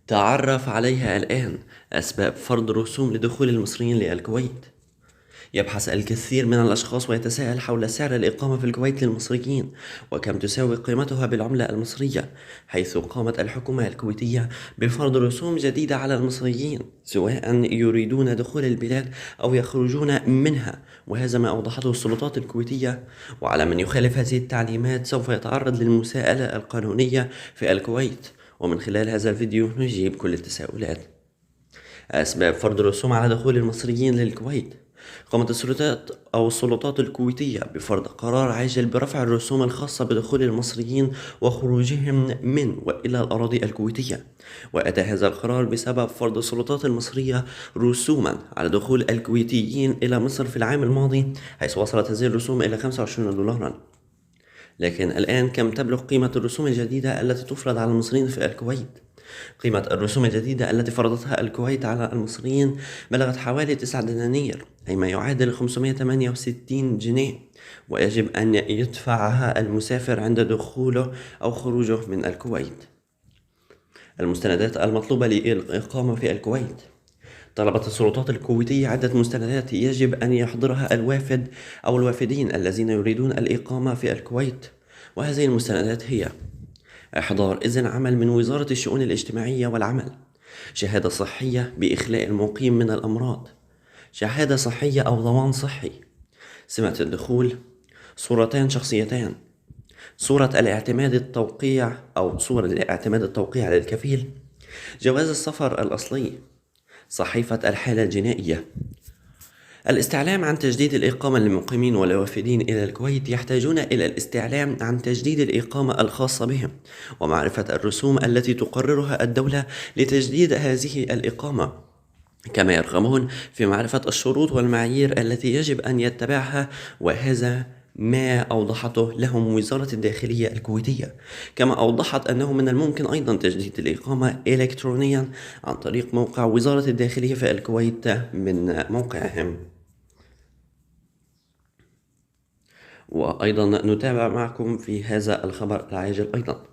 تعرف عليها الآن. أسباب فرض رسوم لدخول المصريين للكويت. يبحث الكثير من الأشخاص ويتساءل حول سعر الإقامة في الكويت للمصريين، وكم تساوي قيمتها بالعملة المصرية، حيث قامت الحكومة الكويتية بفرض رسوم جديدة على المصريين سواء يريدون دخول البلاد أو يخرجون منها، وهذا ما أوضحته السلطات الكويتية. وعلى من يخالف هذه التعليمات سوف يتعرض للمساءلة القانونية في الكويت. ومن خلال هذا الفيديو نجيب كل التساؤلات. أسباب فرض الرسوم على دخول المصريين للكويت. قامت السلطات الكويتية بفرض قرار عاجل برفع الرسوم الخاصة بدخول المصريين وخروجهم من وإلى الأراضي الكويتية. وأتى هذا القرار بسبب فرض السلطات المصرية رسوما على دخول الكويتيين إلى مصر في العام الماضي، حيث وصلت هذه الرسوم إلى 25 دولارا. لكن الآن كم تبلغ قيمة الرسوم الجديدة التي تفرض على المصريين في الكويت؟ قيمة الرسوم الجديدة التي فرضتها الكويت على المصريين بلغت حوالي 9 دنانير، أي ما يعادل 568 جنيه، ويجب أن يدفعها المسافر عند دخوله أو خروجه من الكويت. المستندات المطلوبة للإقامة في الكويت. طلبت السلطات الكويتية عدة مستندات يجب أن يحضرها الوافد أو الوافدين الذين يريدون الإقامة في الكويت، وهذه المستندات هي: إحضار إذن عمل من وزارة الشؤون الاجتماعية والعمل، شهادة صحية بإخلاء المقيم من الأمراض، شهادة صحية أو ضمان صحي، سمة الدخول، صورتان شخصيتان، صورة الاعتماد التوقيع أو صورة الاعتماد التوقيع للكفيل، جواز السفر الأصلي، صحيفة الحالة الجنائية. الاستعلام عن تجديد الإقامة للمقيمين والوافدين إلى الكويت يحتاجون إلى الاستعلام عن تجديد الإقامة الخاصة بهم، ومعرفة الرسوم التي تقررها الدولة لتجديد هذه الإقامة، كما يرغبون في معرفة الشروط والمعايير التي يجب أن يتبعها، وهذا ما أوضحته لهم وزارة الداخلية الكويتية. كما أوضحت أنه من الممكن أيضا تجديد الإقامة إلكترونيا عن طريق موقع وزارة الداخلية في الكويت من موقعهم. وأيضا نتابع معكم في هذا الخبر العاجل أيضا.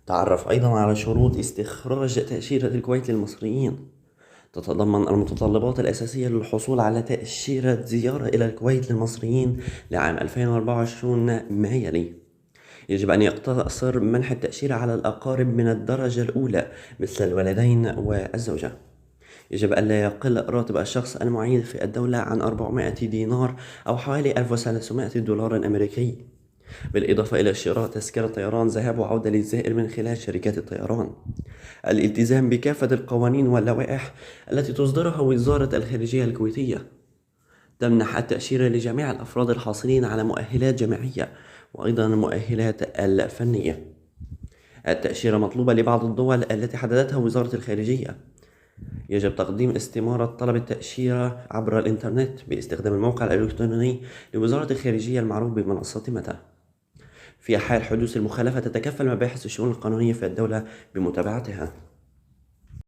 تعرف أيضا على شروط استخراج تأشيرة الكويت للمصريين. تتضمن المتطلبات الأساسية للحصول على تأشيرة زيارة إلى الكويت للمصريين لعام 2024 ما يلي: يجب أن يقتصر منح التأشيرة على الأقارب من الدرجة الأولى مثل الولدين والزوجة. يجب ألا يقل راتب الشخص المعين في الدولة عن 400 دينار أو حوالي 1300 دولار أمريكي، بالإضافة إلى شراء تذكرة طيران ذهاب وعودة للزائر من خلال شركات الطيران. الالتزام بكافة القوانين واللوائح التي تصدرها وزارة الخارجية الكويتية. تمنح التأشيرة لجميع الأفراد الحاصلين على مؤهلات جامعية وأيضا المؤهلات الفنية. التأشيرة مطلوبة لبعض الدول التي حددتها وزارة الخارجية. يجب تقديم استمارة طلب التأشيرة عبر الإنترنت باستخدام الموقع الإلكتروني لوزارة الخارجية المعروف بمنصة متى. في حال حدوث المخالفة تتكفل مباحث الشؤون القانونية في الدولة بمتابعتها.